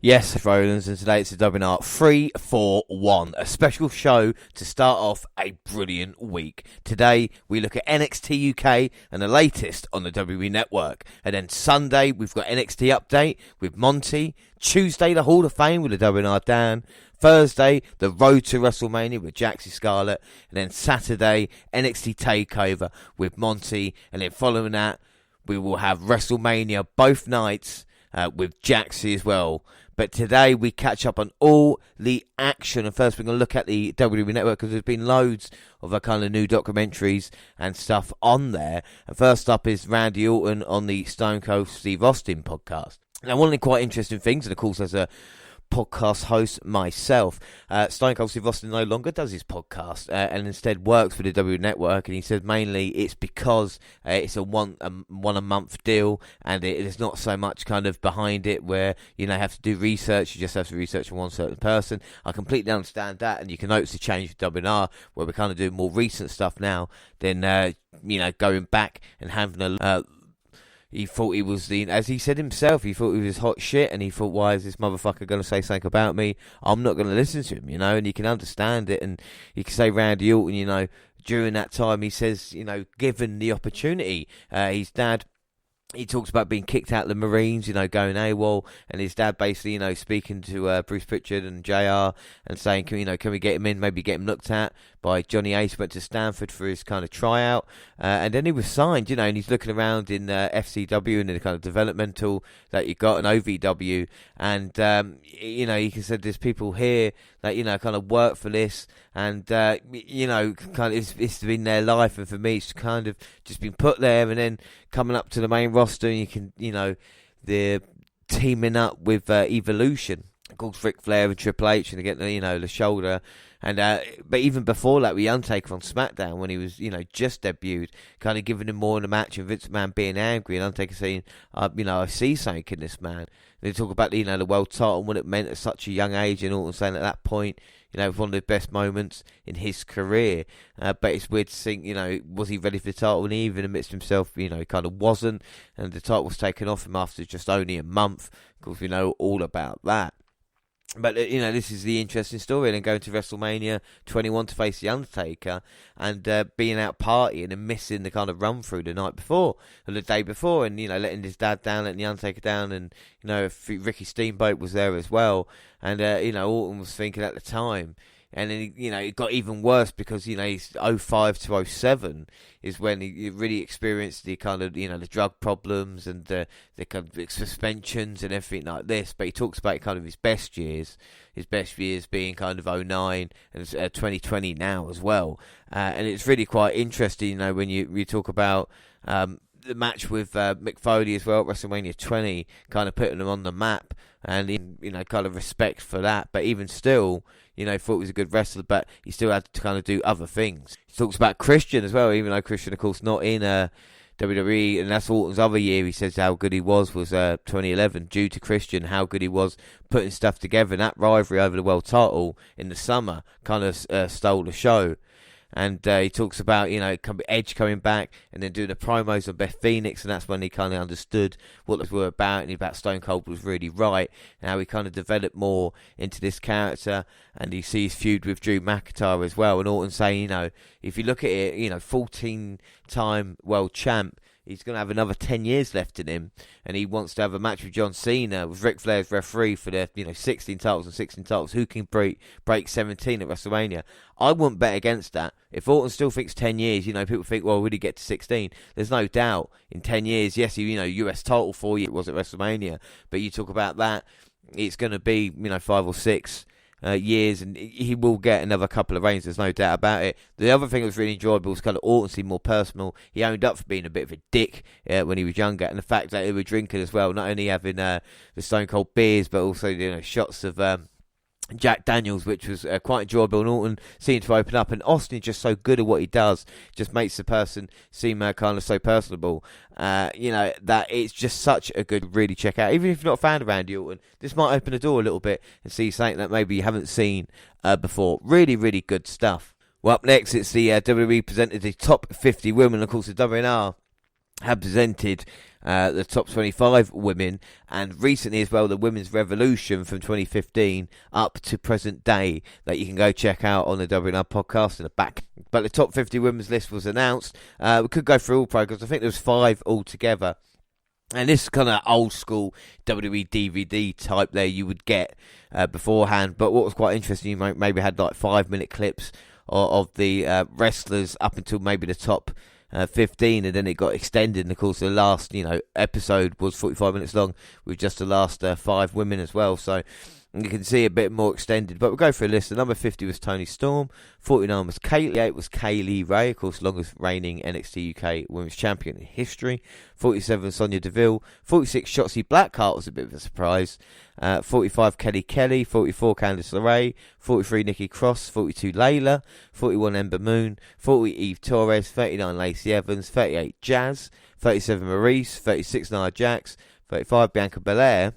Yes, Rollins, and today it's the Wnr341, a special show to start off a brilliant week. Today we look at NXT UK and the latest on the WWE Network. And then Sunday we've got NXT Update with Monty. Tuesday the Hall of Fame with the WNR Dan. Thursday the Road to WrestleMania with Jaxie Scarlett. And then Saturday NXT Takeover with Monty. And then following that we will have WrestleMania both nights with Jaxie as well. But today we catch up on all the action. And first we're going to look at the WWE Network because there's been loads of kind of new documentaries and stuff on there. And first up is Randy Orton on the Stone Cold Steve Austin podcast. Now, one of the quite interesting things, and of course as a podcast host myself, Stone Cold Steve Austin no longer does his podcast and instead works for the WWE Network, and he said mainly it's because it's a one a month deal, and there's not so much kind of behind it where you have to do research. You just have to research on one certain person. I completely understand that, and you can notice the change with WNR where we're kind of doing more recent stuff now than going back and having a he thought he was as he said himself, he thought he was hot shit, and he thought, why is this motherfucker going to say something about me? I'm not going to listen to him, and you can understand it. And you can say Randy Orton, during that time, he says, given the opportunity, his dad, he talks about being kicked out of the Marines, going AWOL, and his dad basically, speaking to Bruce Pritchard and JR and saying, can we get him in, maybe get him looked at by Johnny Ace, went to Stanford for his kind of tryout, and then he was signed, and he's looking around in FCW and the kind of developmental that you got, and OVW, and, he said there's people here that, kind of work for this, and, kind of it's been their life, and for me it's kind of just been put there, and then coming up to the main roster, and you can, they're teaming up with Evolution, of course Ric Flair and Triple H, and they get the shoulder. And but even before that, with Undertaker on SmackDown, when he was, just debuted, kind of giving him more in the match, and Vince McMahon being angry, and Undertaker saying, I see something in this man. And they talk about, the world title and what it meant at such a young age, and Orton saying at that point, it was one of the best moments in his career. But it's weird to think, was he ready for the title? And he even admits to himself, he kind of wasn't, and the title was taken off him after just only a month. Of course, we know all about that. But, this is the interesting story, and then going to WrestleMania 21 to face The Undertaker, and being out partying and missing the kind of run through the night before, or the day before, and, letting his dad down, letting The Undertaker down, and, Ricky Steamboat was there as well, and, Orton was thinking at the time. And then, it got even worse because, he's 05 to 07 is when he really experienced the kind of, the drug problems and the kind of suspensions and everything like this. But he talks about kind of his best years being kind of 09 and 2020 now as well. And it's really quite interesting, when you talk about the match with Mick Foley as well at WrestleMania 20, kind of putting them on the map, and kind of respect for that. But even still, thought he was a good wrestler, but he still had to kind of do other things. He talks about Christian as well, even though Christian, of course, not in WWE, and that's Orton's other year. He says how good he was 2011, due to Christian, how good he was putting stuff together. And that rivalry over the world title in the summer kind of stole the show. And he talks about, Edge coming back and then doing the promos on Beth Phoenix, and that's when he kind of understood what they were about, and about Stone Cold was really right, and how he kind of developed more into this character, and he sees feud with Drew McIntyre as well, and Orton saying, if you look at it, 14-time world champ, he's going to have another 10 years left in him, and he wants to have a match with John Cena, with Ric Flair as referee for the 16 titles and 16 titles. Who can break 17 at WrestleMania? I wouldn't bet against that. If Orton still thinks 10 years, people think, well, would he get to 16? There's no doubt in 10 years, yes, US title 4 years it was at WrestleMania, but you talk about that, it's going to be 5 or 6 years, and he will get another couple of reigns, there's no doubt about it. The other thing that was really enjoyable was kind of Orton seemed more personal. He owned up for being a bit of a dick when he was younger, and the fact that he was drinking as well, not only having the Stone Cold beers, but also shots of Jack Daniels, which was quite enjoyable, and Orton seemed to open up, and Austin is just so good at what he does, just makes the person seem kind of so personable, that it's just such a good, really check out. Even if you're not a fan of Randy Orton, this might open the door a little bit and see something that maybe you haven't seen before. Really, really good stuff. Well, up next, it's the WWE presented the top 50 women, of course, the WNR have presented the top 25 women, and recently as well the Women's Revolution from 2015 up to present day that you can go check out on the WNR podcast in the back. But the top 50 women's list was announced. We could go through all programs. I think there was 5 altogether. And this is kind of old school WWE DVD type there you would get beforehand. But what was quite interesting, you maybe had like 5-minute clips of the wrestlers up until maybe the top 15, and then it got extended. And of course, the last episode was 45 minutes long with just the last 5 women as well. So you can see a bit more extended. But we'll go through a list. The number 50 was Toni Storm. 49 was Kaylee. 8 was Kaylee Ray, of course, longest reigning NXT UK Women's Champion in history. 47 Sonya Deville. 46 Shotzi Blackheart was a bit of a surprise. 45 Kelly. 44 Candice LeRae. 43 Nikki Cross. 42 Layla. 41 Ember Moon. 40 Eve Torres. 39 Lacey Evans. 38 Jazz. 37 Maurice. 36 Nia Jax. 35 Bianca Belair.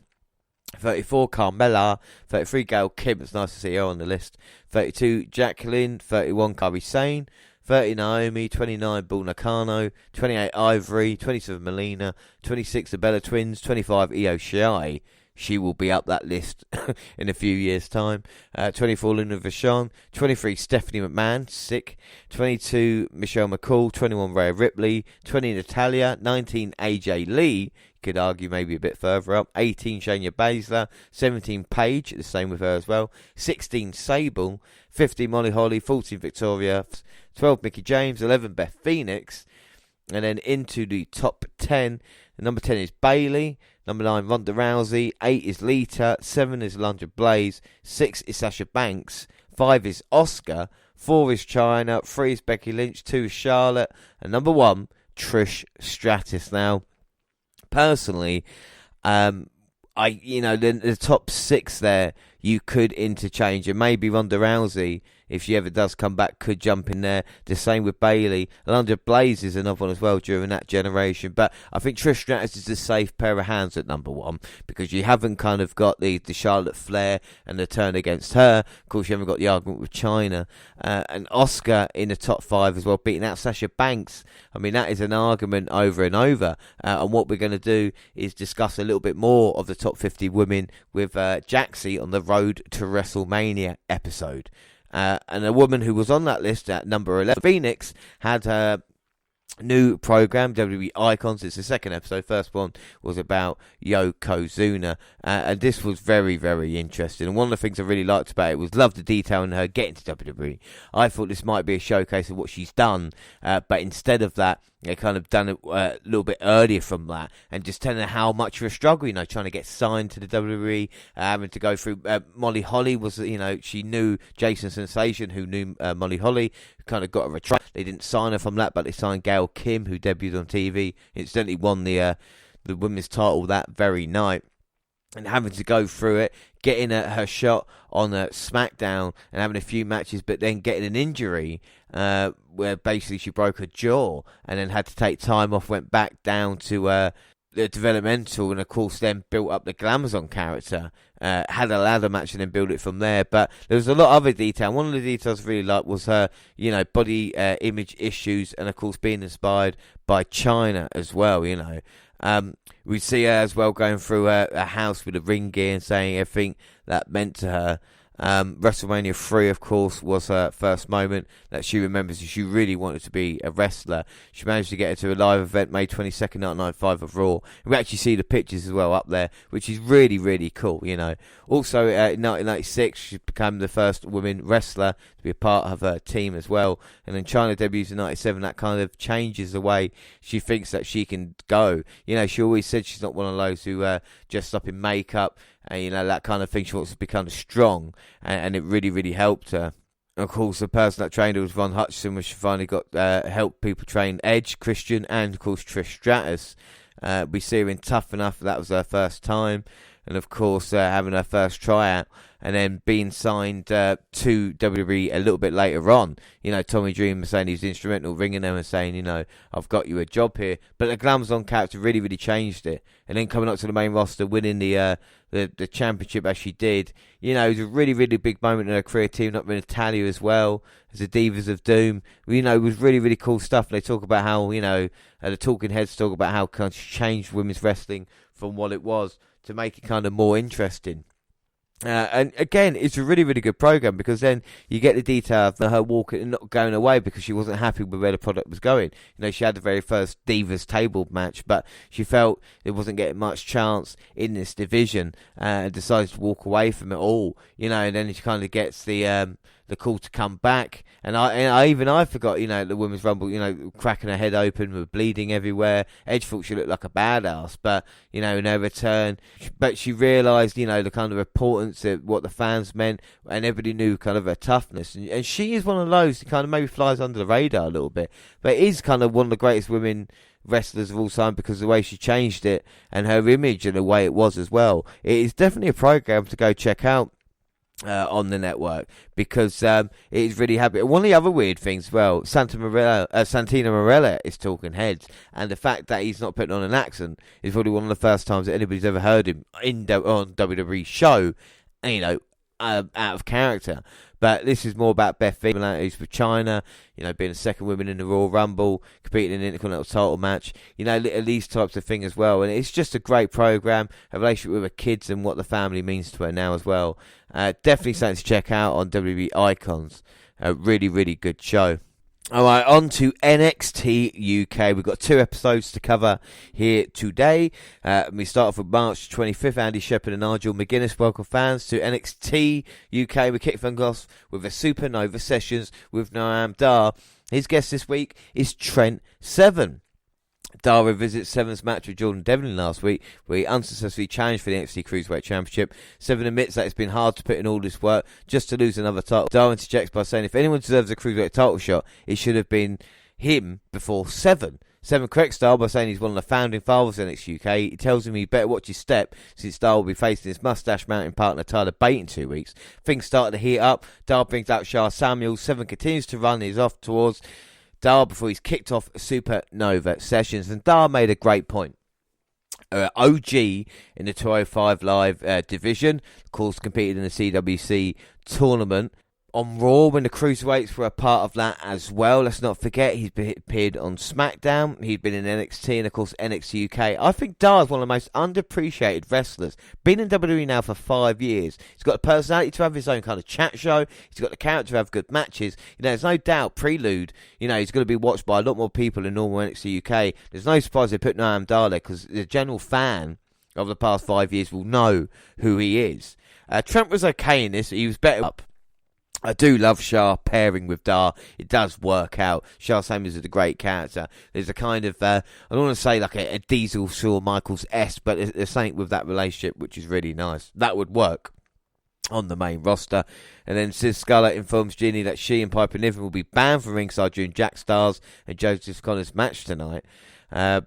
34 Carmella, 33 Gail Kim, it's nice to see her on the list, 32 Jacqueline, 31 Kairi Sane, 30 Naomi, 29 Bull Nakano, 28 Ivory, 27 Melina, 26 the Bella Twins, 25 Io Shirai. She will be up that list in a few years' time. 24 Luna Vachon, 23 Stephanie McMahon, sick. 22 Michelle McCool, 21 Rhea Ripley, 20 Natalia, 19 AJ Lee. Could argue maybe a bit further up. 18 Shayna Baszler, 17 Paige, the same with her as well. 16 Sable, 15 Molly Holly, 14 Victoria, 12 Mickie James, 11 Beth Phoenix, and then into the top 10. Number 10 is Bayley. Number 9, Ronda Rousey. 8 is Lita. 7 is Alundra Blaze. 6 is Sasha Banks. 5 is Asuka. 4 is Chyna. 3 is Becky Lynch. 2 is Charlotte. And number 1, Trish Stratus. Now, personally, the top 6 there, you could interchange. And maybe Ronda Rousey, if she ever does come back, could jump in there. The same with Bayley. Alundra Blaze is another one as well during that generation. But I think Trish Stratus is a safe pair of hands at number 1, because you haven't kind of got the Charlotte Flair and the turn against her. Of course, you haven't got the argument with Chyna. And Asuka in the top 5 as well, beating out Sasha Banks. I mean, that is an argument over and over. And what we're going to do is discuss a little bit more of the top 50 women with Jaxie on the Road to WrestleMania episode. And a woman who was on that list at number 11, Phoenix, had her new program, WWE Icons. It's the second episode. First one was about Yokozuna, and this was very, very interesting. And one of the things I really liked about it was love the detail in her getting to WWE. I thought this might be a showcase of what she's done, but instead of that, they kind of done it a little bit earlier from that, and just telling her how much of a struggle, trying to get signed to the WWE, having to go through. Molly Holly was, she knew Jason Sensation, who knew Molly Holly, who kind of got her a try. They didn't sign her from that, but they signed Gail Kim, who debuted on TV, incidentally won the women's title that very night. And having to go through it, getting her shot on SmackDown and having a few matches, but then getting an injury where basically she broke her jaw and then had to take time off, went back down to the developmental, and of course then built up the Glamazon character, had a ladder match and then built it from there. But there was a lot of other detail. One of the details I really liked was her, body image issues, and of course being inspired by Chyna as well, We see her as well going through a house with a ring gear and saying everything that meant to her. WrestleMania 3, of course, was her first moment that she remembers. She really wanted to be a wrestler. She managed to get her to a live event May 22nd, 1995 of Raw. And we actually see the pictures as well up there, which is really, really cool, Also, in 1996, she became the first woman wrestler to be a part of her team as well. And then Chyna debuts in 97. That kind of changes the way she thinks that she can go. She always said she's not one of those who dressed up in makeup, and that kind of thing. She wants to be kind of strong, and it really, really helped her. Of course, the person that trained her was Ron Hutchinson, where she finally got helped people train Edge, Christian, and of course Trish Stratus. We see her in Tough Enough. That was her first time, and of course having her first tryout and then being signed to WWE a little bit later on. You know, Tommy Dreamer saying he was instrumental, ringing them and saying, you know, I've got you a job here. But the Glamazon character really, really changed it. And then coming up to the main roster, winning the championship as she did. You know, it was a really, really big moment in her career, teaming up with Natalia as well as the Divas of Doom. You know, it was really, really cool stuff. And they talk about how, you know, the talking heads talk about how kind of changed women's wrestling from what it was to make it kind of more interesting. And again, it's a really, really good program because then you get the detail of her walking and not going away because she wasn't happy with where the product was going. You know, she had the very first Divas table match, but she felt it wasn't getting much chance in this division and decided to walk away from it all. You know, and then she kind of gets the call to come back. And I forgot, you know, the Women's Rumble, you know, cracking her head open with bleeding everywhere. Edge thought she looked like a badass, but, you know, in her return. But she realised, you know, the kind of importance of what the fans meant, and everybody knew kind of her toughness. And she is one of those who kind of maybe flies under the radar a little bit, but is kind of one of the greatest women wrestlers of all time because of the way she changed it and her image and the way it was as well. It is definitely a program to go check out on the network because it is really happy. One of the other weird things, well, Santino Marella is talking heads, and the fact that he's not putting on an accent is probably one of the first times that anybody's ever heard him on WWE show, you know, out of character. But this is more about Beth Phoenix for China, you know, being the second woman in the Royal Rumble, competing in an Intercontinental title match, you know, these types of things as well. And it's just a great program, a relationship with her kids and what the family means to her now as well. Definitely something to check out on WWE Icons. A really, really good show. Alright, on to NXT UK. We've got 2 episodes to cover here today. We start off with March 25th. Andy Shepherd and Nigel McGuinness welcome fans to NXT UK. We kick things off with a Supernova Sessions with Noam Dar. His guest this week is Trent Seven. Dar revisits Seven's match with Jordan Devlin last week, where he unsuccessfully challenged for the NXT Cruiserweight Championship. Seven admits that it's been hard to put in all this work just to lose another title. Dar interjects by saying if anyone deserves a Cruiserweight title shot, it should have been him before Seven. Seven corrects Dar by saying he's one of the founding fathers of NXT UK. He tells him he better watch his step since Dar will be facing his mustache mounting partner Tyler Bate in 2 weeks. Things started to heat up. Dar brings out Shah Samuels. Seven continues to run. He's off towards Dar before he's kicked off Supernova Sessions, and Dar made a great point. OG in the 205 Live division, of course, competed in the CWC tournament. On Raw, when the Cruiserweights were a part of that as well. Let's not forget, he's appeared on SmackDown. He'd been in NXT and, of course, NXT UK. I think Dar's one of the most underappreciated wrestlers. Been in WWE now for 5 years. He's got the personality to have his own kind of chat show. He's got the character to have good matches. You know, there's no doubt, Prelude, you know, he's going to be watched by a lot more people in normal NXT UK. There's no surprise they put Noam Dar there because the general fan of the past 5 years will know who he is. Trent was okay in this. He was better up. I do love Shah pairing with Dar. It does work out. Shah Samuels is a great character. There's a kind of, I don't want to say like a Diesel Shawn Michaels-esque, but there's something with that relationship which is really nice. That would work on the main roster. And then Sis Scarlett informs Ginny that she and Piper Niven will be banned from ringside during Jack Starr's and Joseph Connor's match tonight.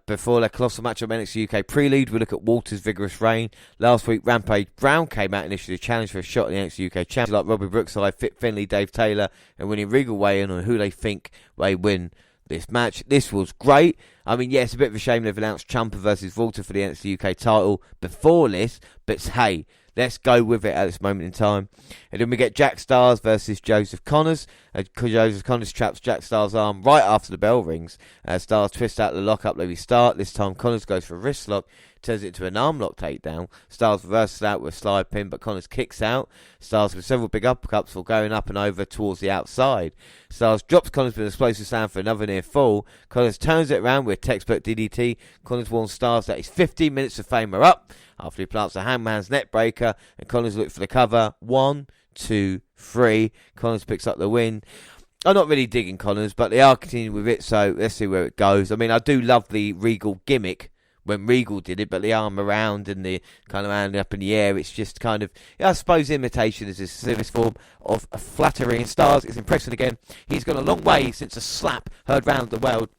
Before their colossal match on NXT UK Prelude, we look at Walter's vigorous reign. Last week, Rampage Brown came out initially to challenge for a shot in the NXT UK Championship, like Robbie Brookside, Fit Finlay, Dave Taylor, and winning Regal weigh in on who they think may win this match. This was great. I mean, yeah, it's a bit of a shame they've announced Ciampa versus Walter for the NXT UK title before this, but hey, let's go with it at this moment in time. And then we get Jack Starrs versus Joseph Connors. Joseph Connors traps Jack Starrs' arm right after the bell rings. Starrs twists out the lockup they restart. This time Connors goes for a wrist lock, turns it into an arm lock takedown. Starrs reverses out with a slide pin, but Connors kicks out. Starrs with several big uppercuts for going up and over towards the outside. Starrs drops Connors with an explosive slam for another near fall. Connors turns it around with textbook DDT. Connors warns Starrs that his 15 minutes of fame are up after he plants a hangman's neck breaker, and Connors looks for the cover. 1, 2, 3. Connors picks up the win. I'm not really digging Connors, but they are continuing with it, so let's see where it goes. I mean, I do love the Regal gimmick when Regal did it, but the arm around and the kind of hand up in the air, it's just kind of, I suppose imitation is a serious form of flattery. And Starrs is impressive again. He's gone a long way since a slap heard round the world.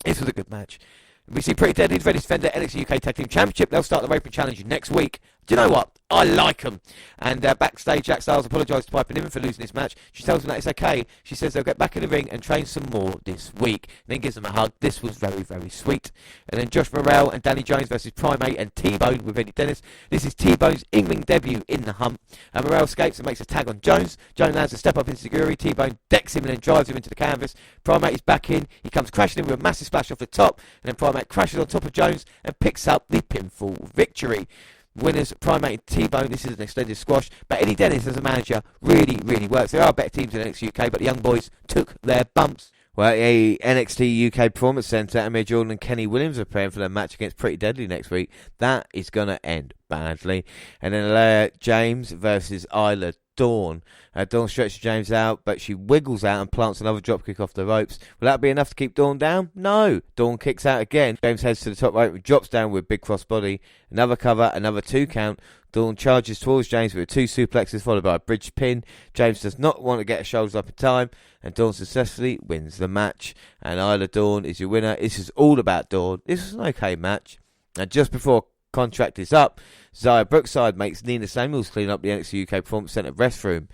This was a good match. We see Pretty Deadly's ready to defend their NXT UK Tag Team Championship. They'll start the Open Challenge next week Do you know what? I like them. And backstage, Jack Styles apologised to Piper Niven for losing this match. She tells them that it's okay. She says they'll get back in the ring and train some more this week. And then gives them a hug. This was very, very sweet. And then Josh Morrell and Danny Jones versus Primate and T-Bone with Eddie Dennis. This is T-Bone's in-ring debut in the hump. And Morrell escapes and makes a tag on Jones. Jones lands a step up into Seguri. T-Bone decks him and then drives him into the canvas. Primate is back in. He comes crashing in with a massive splash off the top. And then Primate crashes on top of Jones and picks up the pinfall victory. Winners, Primate and T-Bone. This is an extended squash. But Eddie Dennis as a manager really, really works. There are better teams in NXT UK, but the young boys took their bumps. Well, a NXT UK Performance Centre, Amir Jordan and Kenny Williams are preparing for their match against Pretty Deadly next week. That is going to end badly. And then Alea James versus Isla Dawn. Dawn stretches James out, but she wiggles out and plants another dropkick off the ropes. Will that be enough to keep Dawn down? No. Dawn kicks out again. James heads to the top rope and drops down with a big crossbody. Another cover, another 2 count. Dawn charges towards James with 2 suplexes followed by a bridge pin. James does not want to get her shoulders up in time, and Dawn successfully wins the match. And Isla Dawn is your winner. This is all about Dawn. This was an okay match. And just before contract is up, Zaya Brookside makes Nina Samuels clean up the NXT UK Performance Centre restroom.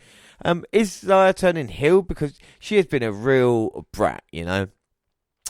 Is Zaya turning heel? Because she has been a real brat, you know.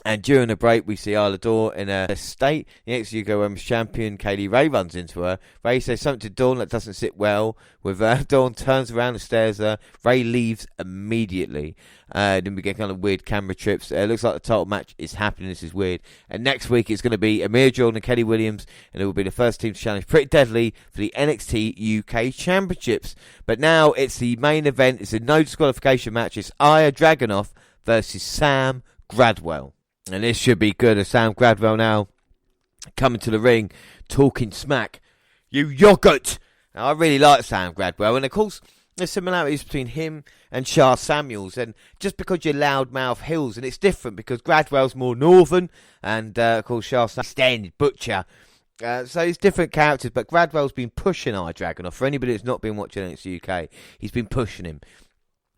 And during the break, we see Isla Dawn in a state. The NXT UK Women's Champion, Kaylee Ray, runs into her. Ray says something to Dawn that doesn't sit well with her. Dawn turns around and stares at her. Ray leaves immediately. Then we get kind of weird camera trips. It looks like the title match is happening. This is weird. And next week, it's going to be Amir Jordan and Kenny Williams. And it will be the first team to challenge Pretty Deadly for the NXT UK Championships. But now it's the main event. It's a no disqualification match. It's Aya Dragunov versus Sam Gradwell. And this should be good as Sam Gradwell now coming to the ring, talking smack. You yogurt! Now, I really like Sam Gradwell. And of course, there's similarities between him and Shah Samuels. And just because you're loudmouth hills, and it's different because Gradwell's more northern. And of course, Shah Samuels standard butcher. So it's different characters. But Gradwell's been pushing Eye Dragunov. For anybody that's not been watching NXT UK, he's been pushing him.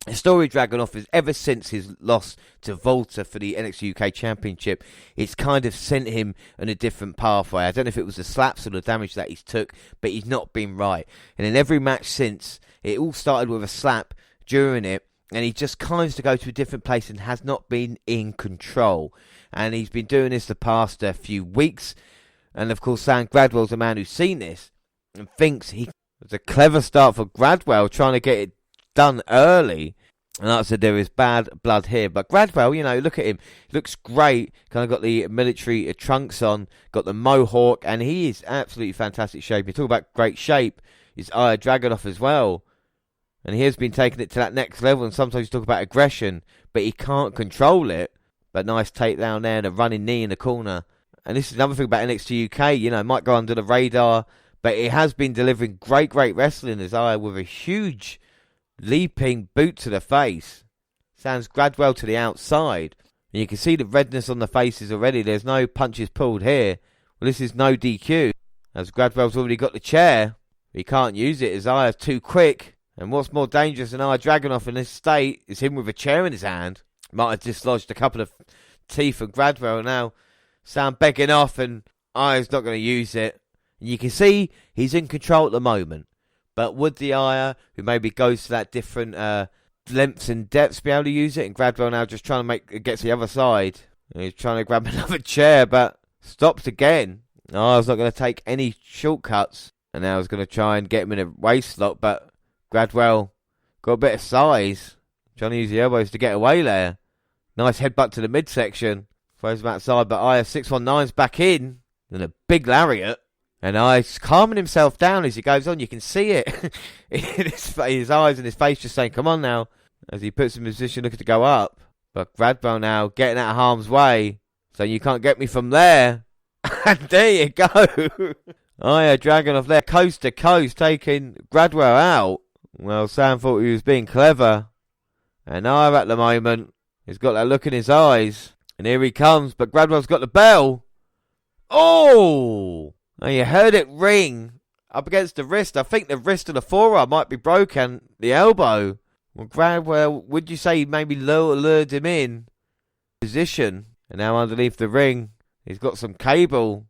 The story Dragunov is ever since his loss to Volta for the NXT UK Championship, it's kind of sent him on a different pathway. I don't know if it was the slaps or the damage that he's took, but he's not been right. And in every match since, it all started with a slap during it, and he just kinds to go to a different place and has not been in control. And he's been doing this the past few weeks. And of course, Sam Gradwell's a man who's seen this and thinks he was a clever start for Gradwell, trying to get it done early. And like I said, there is bad blood here. But Gradwell, you know, look at him. He looks great. Kind of got the military trunks on, got the mohawk, and he is absolutely fantastic shape. You talk about great shape. He's Aya Dragunov as well. And he has been taking it to that next level. And sometimes you talk about aggression, but he can't control it. But nice takedown there and a running knee in the corner. And this is another thing about NXT UK. You know, it might go under the radar, but it has been delivering great wrestling as Aya with a huge leaping boot to the face. Sends Gradwell to the outside. And you can see the redness on the faces already. There's no punches pulled here. Well, this is no DQ. As Gradwell's already got the chair. He can't use it as Aya's too quick. And what's more dangerous than Aya Dragunov in this state is him with a chair in his hand. Might have dislodged a couple of teeth of Gradwell. Now Sam begging off and Aya's not going to use it. And you can see he's in control at the moment. But would the Aya, who maybe goes to that different lengths and depths, be able to use it? And Gradwell now just trying to get to the other side. And he's trying to grab another chair, but stops again. Aya's not going to take any shortcuts. And now he's going to try and get him in a waist lock, but Gradwell got a bit of size. Trying to use the elbows to get away there. Nice headbutt to the midsection. Throws him outside, but Aya 619's back in. And a big lariat. And Aya's calming himself down as he goes on. You can see it in his eyes and his face just saying, come on now. As he puts him in position looking to go up. But Gradwell now getting out of harm's way. So you can't get me from there. And there you go. Aya Dragunov there coast to coast taking Gradwell out. Well, Sam thought he was being clever. And Aya at the moment has got that look in his eyes. And here he comes. But Gradwell's got the bell. Oh! And you heard it ring up against the wrist. I think the wrist of the forearm might be broken. The elbow. Well, Gradwell, would you say maybe lured him in position? And now underneath the ring, he's got some cable.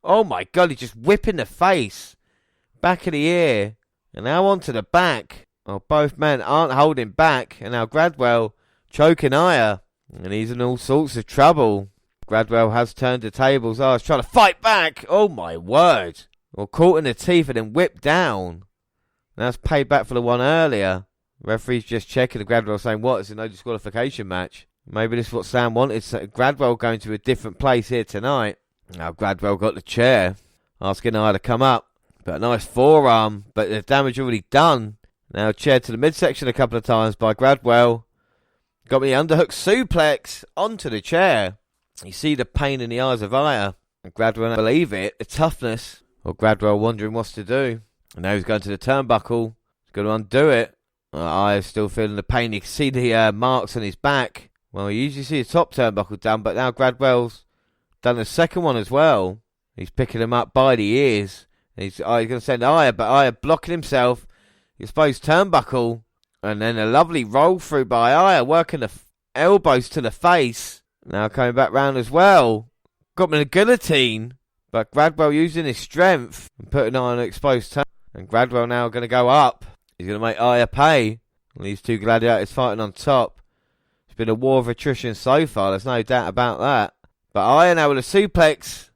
Oh my God, he's just whipping the face. back of the ear, and now onto the back. Well, both men aren't holding back, and now Gradwell choking Aya, and he's in all sorts of trouble. Gradwell has turned the tables. Oh, he's trying to fight back. Oh my word. Well, caught in the teeth and then whipped down. And that's paid back for the one earlier. Referee's just checking the Gradwell saying, what? It's a no disqualification match. Maybe this is what Sam wanted. So Gradwell going to a different place here tonight. Now Gradwell got the chair, asking Aya to come up. But a nice forearm, but the damage already done. Now chair to the midsection a couple of times by Gradwell. Got me the underhook suplex onto the chair. You see the pain in the eyes of Aya. And Gradwell don't believe it, the toughness. Well, Gradwell wondering what to do. And now he's going to the turnbuckle. He's going to undo it. Aya's still feeling the pain. You can see the marks on his back. Well, you usually see the top turnbuckle done, but now Gradwell's done the second one as well. He's picking him up by the ears. He's going to send Aya, but Aya blocking himself. Exposed turnbuckle. And then a lovely roll through by Aya, working the elbows to the face. Now coming back round as well. Got me the guillotine. But Gradwell using his strength and putting on an exposed turn. And Gradwell now going to go up. He's going to make Aya pay. And these two gladiators fighting on top. It's been a war of attrition so far. There's no doubt about that. But Aya now with a suplex.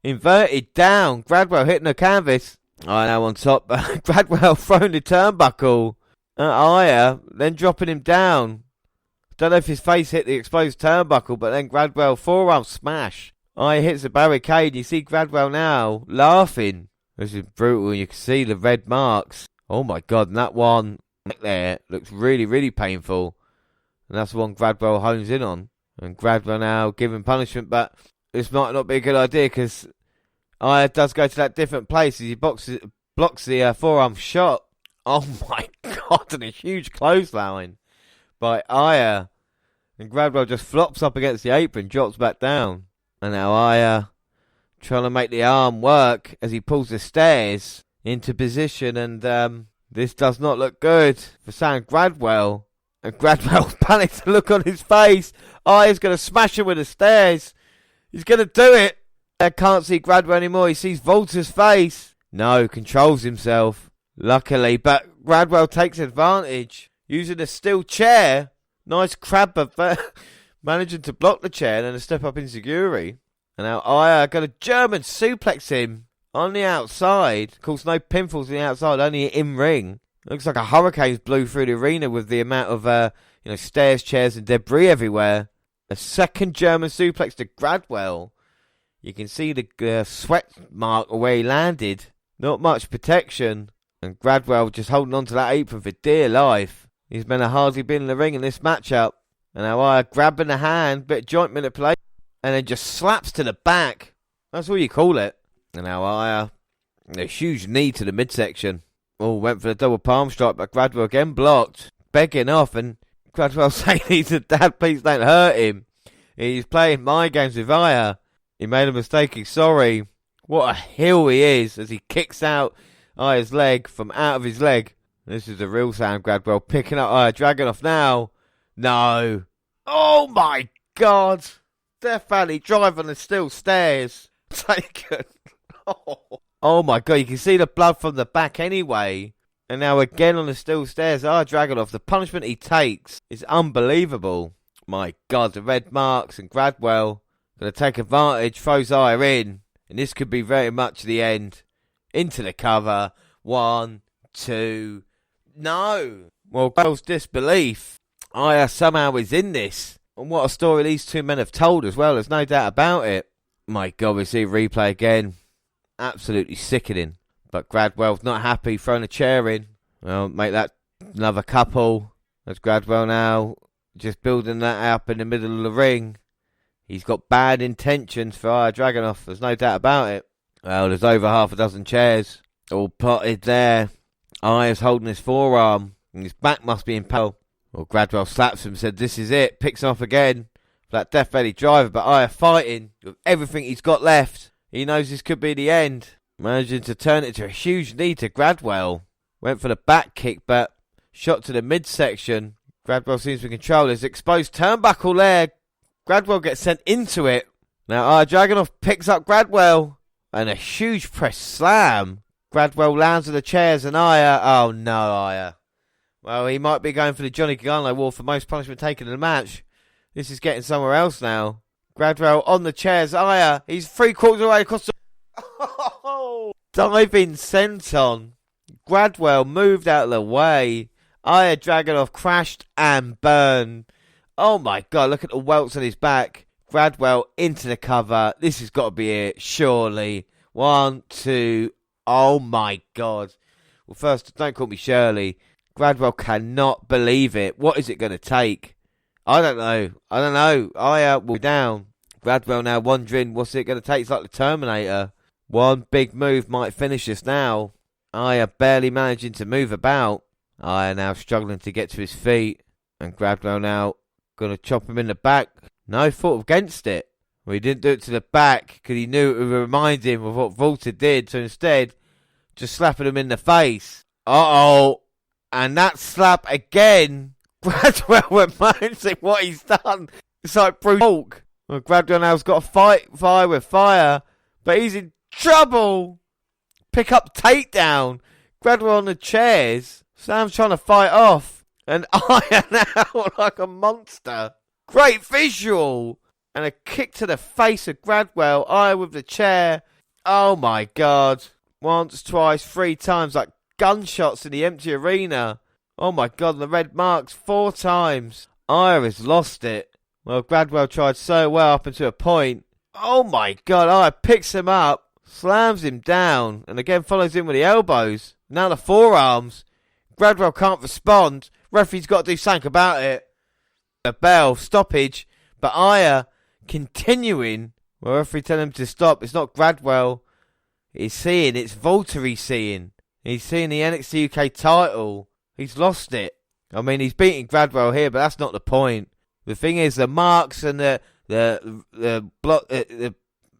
Inverted down. Gradwell hitting the canvas. Aya now on top. Gradwell throwing the turnbuckle at Aya. Then dropping him down. Don't know if his face hit the exposed turnbuckle. But then Gradwell forearm smash. Aya hits the barricade. You see Gradwell now laughing. This is brutal. You can see the red marks. Oh my god. And that one there looks really, really painful. And that's the one Gradwell hones in on. And Gradwell now giving punishment. But this might not be a good idea because Aya does go to that different place as he blocks the forearm shot. Oh my god. And a huge clothesline by Aya. And Gradwell just flops up against the apron. Drops back down. And now Aya trying to make the arm work as he pulls the stairs into position. And this does not look good for Sam Gradwell. And Gradwell panics the look on his face. Aya's going to smash him with the stairs. He's going to do it. I can't see Gradwell anymore. He sees Volta's face. No, controls himself. Luckily, but Gradwell takes advantage. Using a steel chair. Nice crab of managing to block the chair and then a step up enziguri. And now Aya got a German suplex him on the outside. Of course, no pinfalls on the outside, only in ring. Looks like a hurricane blew through the arena with the amount of stairs, chairs and debris everywhere. A second German suplex to Gradwell. You can see the sweat mark where he landed. Not much protection. And Gradwell just holding on to that apron for dear life. These men have hardly been in the ring in this matchup. And now Aya grabbing the hand, bit of joint manipulation. And then just slaps to the back. That's all you call it. And now Aya, a huge knee to the midsection. Oh, went for the double palm strike, but Gradwell again blocked. Begging off, and Gradwell saying he's a dad, please don't hurt him. He's playing mind games with Aya. He made a mistake, he's sorry. What a heel he is as he kicks out Aya's leg from out of his leg. This is the real Sam Gradwell picking up Aya Dragunov now. No. Oh my god. Death Valley drive on the steel stairs. Taken. Oh my god, you can see the blood from the back anyway. And now again on the steel stairs. Dragunov, the punishment he takes is unbelievable. My god, the red marks and Gradwell going to take advantage, throws Aya in. And this could be very much the end. Into the cover. 1, 2. No. Well, Gradwell's disbelief. Aya somehow is in this. And what a story these two men have told as well. There's no doubt about it. My god, we see replay again. Absolutely sickening. But Gradwell's not happy, throwing a chair in. Well, make that another couple. As Gradwell now just building that up in the middle of the ring. He's got bad intentions for Aya Dragunov. There's no doubt about it. Well, there's over half a dozen chairs all plotted there. Aya's holding his forearm. And his back must be impaled. Well, Gradwell slaps him, said this is it. Picks him off again for that Death Valley driver. But Aya fighting with everything he's got left. He knows this could be the end. Managing to turn it to a huge knee to Gradwell. Went for the back kick, but shot to the midsection. Gradwell seems to control his exposed turnbuckle there. Gradwell gets sent into it. Now Aya Dragunov picks up Gradwell. And a huge press slam. Gradwell lands on the chairs and Aya. Oh no, Aya. Well, he might be going for the Johnny Gargano award for most punishment taken in the match. This is getting somewhere else now. Gradwell on the chairs. Aya, he's 3/4 of the way across the... Oh, diving senton. Gradwell moved out of the way. Aya Dragunov crashed and burned. Oh my god, look at the welts on his back. Gradwell into the cover. This has got to be it, surely. 1, 2. Oh my god. Well, first, don't call me Shirley. Gradwell cannot believe it. What is it going to take? I don't know. Aya will be down. Gradwell now wondering what's it going to take. It's like the Terminator. One big move might finish us now. Aya barely managing to move about. Aya now struggling to get to his feet. And Gradwell now going to chop him in the back. No, thought against it. Well, he didn't do it to the back because he knew it would remind him of what Volta did. So instead, just slapping him in the face. Uh-oh. And that slap again. Gradwell reminds him what he's done. It's like Bruce Hulk. Well, Gradwell now's got to fight fire with fire. But he's in trouble. Pick up takedown. Gradwell on the chairs. Sam's trying to fight off. And Iron out like a monster. Great visual. And a kick to the face of Gradwell. Aya with the chair. Oh my god. Once, twice, 3 times. Like gunshots in the empty arena. Oh my god. The red marks 4 times. Aya has lost it. Well, Gradwell tried so well up until a point. Oh my god. Aya picks him up. Slams him down. And again follows him with the elbows. Now the forearms. Gradwell can't respond. Referee's got to do something about it. A bell. Stoppage. But Aya continuing. Well, referee telling him to stop. It's not Gradwell. He's seeing. It's Volta he's seeing. He's seeing the NXT UK title. He's lost it. I mean, he's beating Gradwell here, but that's not the point. The thing is, the marks and the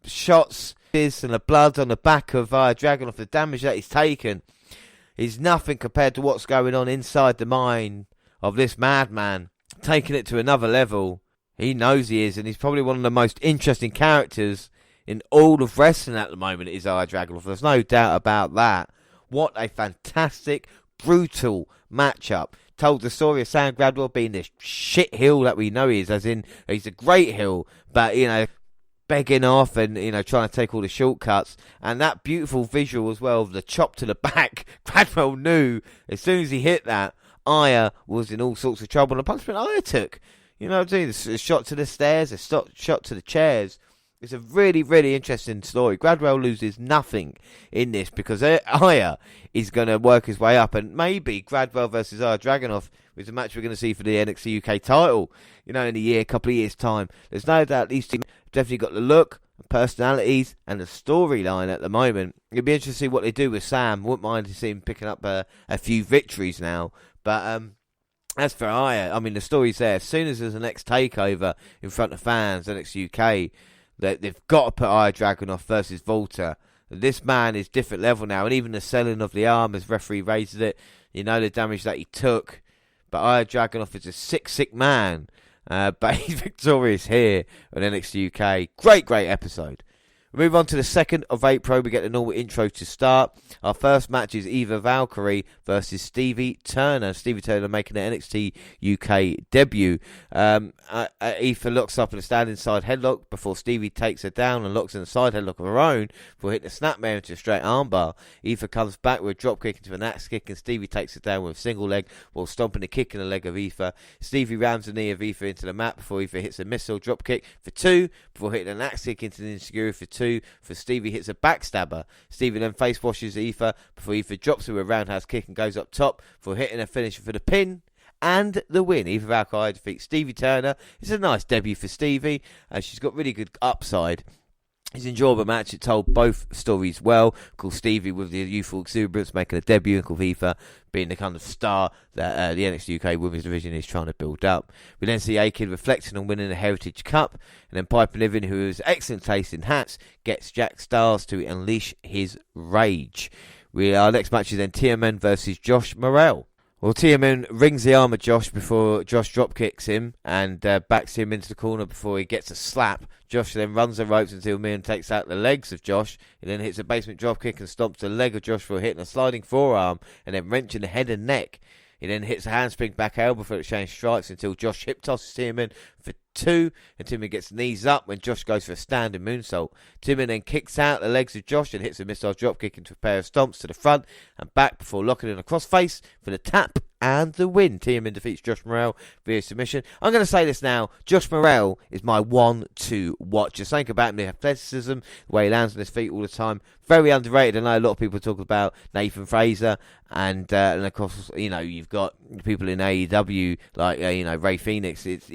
shots and the blood on the back of Dragunov, the damage that he's taken, is nothing compared to what's going on inside the mind of this madman. Taking it to another level. He knows he is, and he's probably one of the most interesting characters in all of wrestling at the moment, is Dragunov. There's no doubt about that. What a fantastic, brutal matchup. Told the story of Sam Gradwell being this shit heel that we know he is, as in he's a great heel, but, begging off and, trying to take all the shortcuts. And that beautiful visual as well of the chop to the back. Gradwell knew as soon as he hit that, Aya was in all sorts of trouble. And the punishment Aya took. You know what I'm saying? A shot to the stairs, a shot to the chairs. It's a really, really interesting story. Gradwell loses nothing in this because Aya is going to work his way up. And maybe Gradwell versus Dragunov is a match we're going to see for the NXT UK title, in a couple of years' time. There's no doubt these two definitely got the look, the personalities, and the storyline at the moment. It'd be interesting to see what they do with Sam. Wouldn't mind to see him picking up a few victories now. But as for Aya, I mean, the story's there. As soon as there's a next takeover in front of fans, NXT UK, they've got to put Aya Dragunov versus Volta. This man is different level now, and even the selling of the arm as referee raises it, the damage that he took. But Aya Dragunov is a sick man. But he's victorious here on NXT UK. Great episode. We move on to the 2nd of April. We get the normal intro to start. Our first match is Eva Valkyrie versus Stevie Turner. Stevie Turner making an NXT UK debut. Eva locks up in a standing side headlock before Stevie takes her down and locks in a side headlock of her own before hitting a snapmare into a straight armbar. Eva comes back with a drop kick into an axe kick and Stevie takes her down with a single leg while stomping a kick in the leg of Eva. Stevie rams the knee of Eva into the mat before Eva hits a missile drop kick for 2 before hitting an axe kick into the insecurity for 2. For Stevie hits a backstabber. Stevie then face washes Eva before Eva drops her with a roundhouse kick and goes up top for hitting a finisher for the pin and the win. Eva Valkyrie defeats Stevie Turner. It's a nice debut for Stevie, and she's got really good upside. It's an enjoyable match. It told both stories well. Of course, Stevie with the youthful exuberance making a debut, and Eva being the kind of star that the NXT UK Women's Division is trying to build up. We then see A-Kid reflecting on winning the Heritage Cup, and then Piper Niven, who has excellent taste in hats, gets Jack Stars to unleash his rage. Our next match is then TMN versus Josh Morrell. Well, Tiamin rings the arm of Josh before Josh drop kicks him and backs him into the corner before he gets a slap. Josh then runs the ropes until Mian takes out the legs of Josh. He then hits a basement drop kick and stomps the leg of Josh for hitting a sliding forearm and then wrenching the head and neck. He then hits a handspring back elbow for exchange strikes until Josh hip tosses Tiamin for 2, and Tiamin gets knees up when Josh goes for a standing moonsault. Tiamin then kicks out the legs of Josh and hits a missile dropkick into a pair of stomps to the front and back before locking in a crossface for the tap and the win. Tiamin defeats Josh Morrell via submission. I'm going to say this now. Josh Morrell is my one to watch. Just think about him, the athleticism, the way he lands on his feet all the time. Very underrated. I know a lot of people talk about Nathan Fraser and of course, you've got people in AEW like, Ray Phoenix. It's,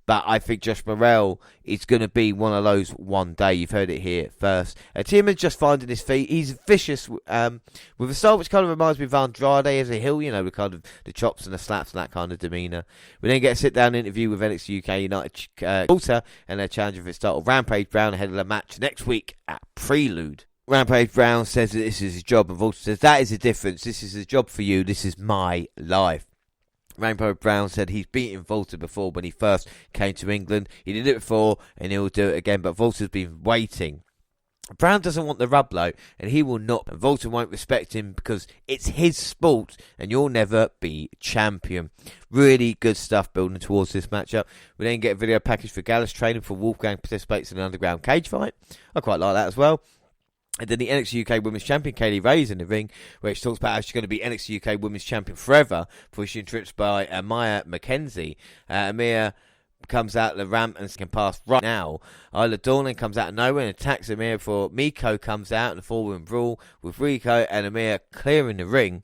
but I think Josh Morrell is going to be one of those one day. You've heard it here first. Tiamin's just finding his feet. He's vicious with a style which kind of reminds me of Andrade as a heel, with kind of the chops and the slaps and that kind of demeanour. We then get a sit-down interview with NXT UK United Walter and their challenger for its title, Rampage Brown, ahead of the match next week at Prelude. Rampage Brown says that this is his job, and Walter says, that is the difference. This is a job for you. This is my life. Rampage Brown said he's beaten Walter before when he first came to England. He did it before, and he'll do it again, but Walter's been waiting. Brown doesn't want the rub low, and he will not. And Walter won't respect him because it's his sport, and you'll never be champion. Really good stuff building towards this matchup. We then get a video package for Gallus training for Wolfgang participates in an underground cage fight. I quite like that as well. And then the NXT UK Women's Champion, Kaylee Ray's in the ring, where she talks about how she's going to be NXT UK Women's Champion forever, before she's tripped by Maya McKenzie. Amir comes out the ramp and can pass right now. Isla Dawn comes out of nowhere and attacks Amir before Miko comes out in a four-woman brawl with Rico and Amir clearing the ring.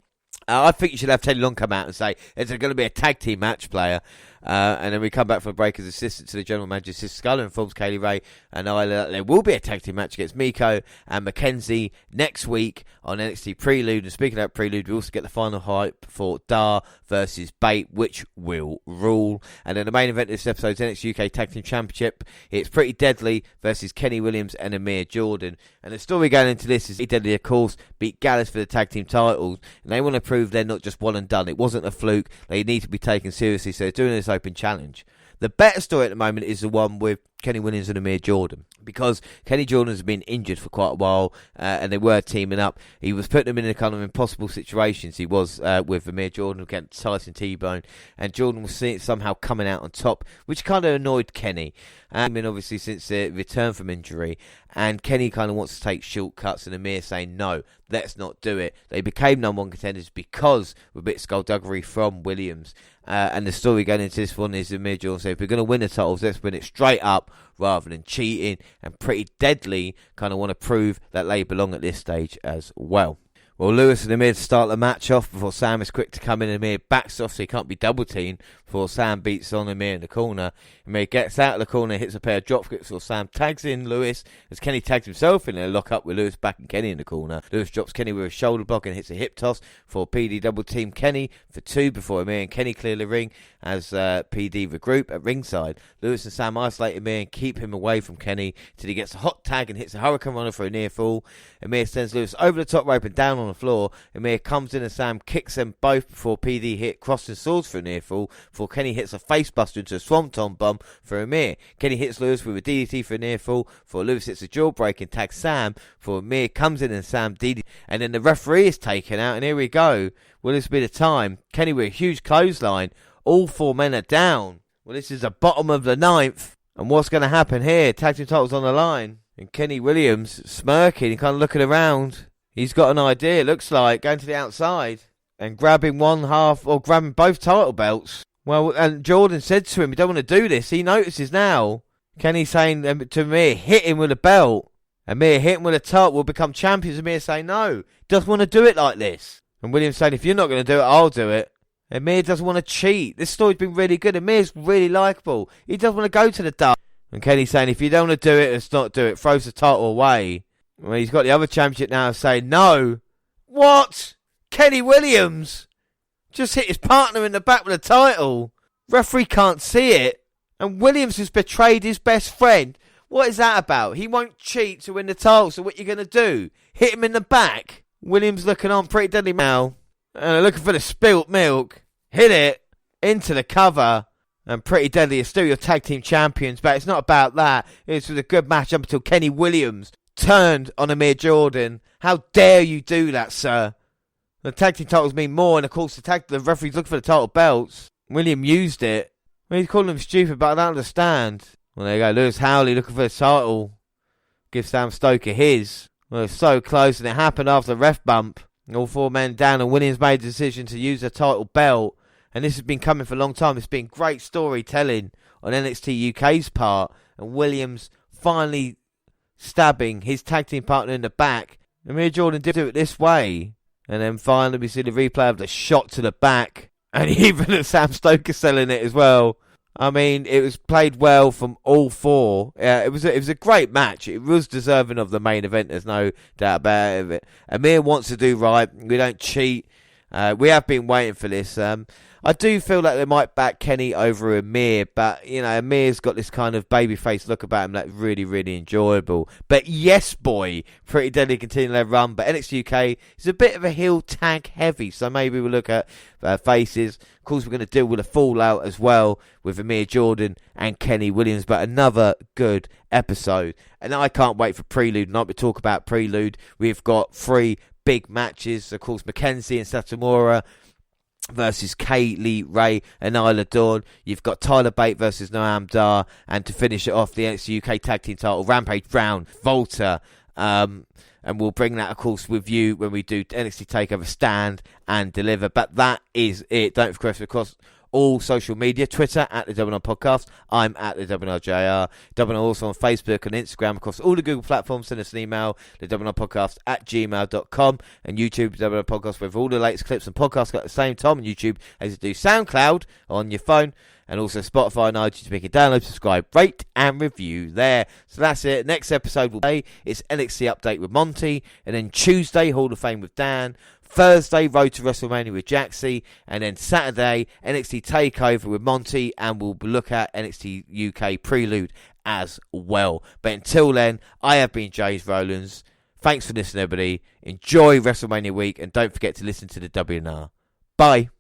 I think you should have Teddy Long come out and say, it's going to be a tag team match, player. And then we come back for a break as assistant to the general manager, Sis Sculler, informs Kaylee Ray and Isla that there will be a tag team match against Miko and Mackenzie next week on NXT Prelude. And speaking of Prelude, we also get the final hype for Dar versus Bate, which will rule. And then the main event of this episode is NXT UK Tag Team Championship. It's Pretty Deadly versus Kenny Williams and Amir Jordan. And the story going into this is Pretty Deadly, of course, beat Gallus for the tag team titles. And they want to prove they're not just one and done. It wasn't a fluke. They need to be taken seriously. So they're doing this open challenge. The better story at the moment is the one with Kenny Williams and Amir Jordan, because Kenny Jordan has been injured for quite a while and they were teaming up. He was putting them in a kind of impossible situations. He was with Amir Jordan against Tyson T-Bone, and Jordan was somehow coming out on top, which kind of annoyed Kenny. Obviously since the return from injury, and Kenny kind of wants to take shortcuts, and Amir saying no, let's not do it. They became number one contenders because of a bit of skullduggery from Williams. And the story going into this one is Amir Jordan said, if we're going to win the titles, let's win it straight up rather than cheating. And Pretty Deadly kind of want to prove that they belong at this stage as well. Well, Lewis and Amir start the match off before Sam is quick to come in. Amir backs off so he can't be double teamed before Sam beats on Amir in the corner. Amir gets out of the corner, hits a pair of drop kicks, or Sam tags in Lewis as Kenny tags himself in a lock up with Lewis backing Kenny in the corner. Lewis drops Kenny with a shoulder block and hits a hip toss for PD double team Kenny for 2 before Amir and Kenny clear the ring as PD regroup at ringside. Lewis and Sam isolate Amir and keep him away from Kenny till he gets a hot tag and hits a Hurricane Runner for a near fall. Amir sends Lewis over the top rope and down on the floor. Amir comes in and Sam kicks them both before PD hit crossing swords for a near fall, before Kenny hits a face buster into a swanton bomb for Amir. Kenny hits Lewis with a DDT for a near fall, before Lewis hits a jawbreak and tags Sam, before Amir comes in and Sam DDT, and then the referee is taken out, and here we go. Will this be the time? Kenny with a huge clothesline. All 4 men are down. Well, this is the bottom of the 9th. And what's going to happen here? Tag team titles on the line. And Kenny Williams smirking and kind of looking around. He's got an idea, it looks like, going to the outside and grabbing one half, or grabbing both title belts. Well, and Jordan said to him, you don't want to do this. He notices now. Kenny saying to Amir, hit him with a belt. Amir hit him with a title, will become champions. Amir saying, no, doesn't want to do it like this. And Williams saying, if you're not going to do it, I'll do it. Amir doesn't want to cheat. This story's been really good. Amir's really likeable. He doesn't want to go to the dark. And Kenny's saying, if you don't want to do it, let's not do it. Throws the title away. Well, he's got the other championship now saying, no. What? Kenny Williams just hit his partner in the back with a title. Referee can't see it. And Williams has betrayed his best friend. What is that about? He won't cheat to win the title, so what you going to do? Hit him in the back? Williams looking on Pretty Deadly now. And they're looking for the spilt milk. Hit it into the cover. And Pretty Deadly are still your tag team champions, but it's not about that. It was a good match up until Kenny Williams turned on Amir Jordan. How dare you do that, sir? The tag team titles mean more, and of course the referee's looking for the title belts. William used it. Well, he's calling him stupid, but I don't understand. Well, there you go. Lewis Howley looking for the title. Gives Sam Stoker his. Well, it's so close, and it happened after the ref bump. All four men down, and Williams made the decision to use the title belt. And this has been coming for a long time. It's been great storytelling on NXT UK's part. And Williams finally stabbing his tag team partner in the back. Amir Jordan did do it this way. And then finally we see the replay of the shot to the back. And even Sam Stoker selling it as well. I mean, it was played well from all four. It was a great match. It was deserving of the main event. There's no doubt about it. Amir wants to do right. We don't cheat. We have been waiting for this. I do feel like they might back Kenny over Amir, but, you know, Amir's got this kind of babyface look about him that's really, really enjoyable. But yes, boy, Pretty Deadly continue their run, but NXT UK is a bit of a heel tag heavy, so maybe we'll look at faces. Of course, we're going to deal with a fallout as well with Amir Jordan and Kenny Williams, but another good episode. And I can't wait for Prelude. Not to talk about Prelude. We've got 3 big matches. Of course, Mackenzie and Satomura versus Kaylee Ray and Isla Dawn. You've got Tyler Bate versus Noam Dar, and to finish it off, the NXT UK Tag Team title, Rampage Brown, Volta. And we'll bring that, of course, with you when we do NXT Takeover Stand and Deliver. But that is it. Don't forget, of course, all social media, Twitter at the WNR Podcast. I'm at the WNRJR. WNR also on Facebook and Instagram, across all the Google platforms. Send us an email, the WNR Podcast at gmail.com, and YouTube, WNR Podcast, with all the latest clips and podcasts at the same time on YouTube as you do SoundCloud on your phone, and also Spotify and iTunes. Make it download, subscribe, rate, and review there. So that's it. Next episode will be it's NXT Update with Monty, and then Tuesday, Hall of Fame with Dan. Thursday, Road to WrestleMania with Jaxie, and then Saturday, NXT Takeover with Monty, and we'll look at NXT UK Prelude as well. But until then, I have been James Rowlands. Thanks for listening, everybody. Enjoy WrestleMania week, and don't forget to listen to the WNR. Bye.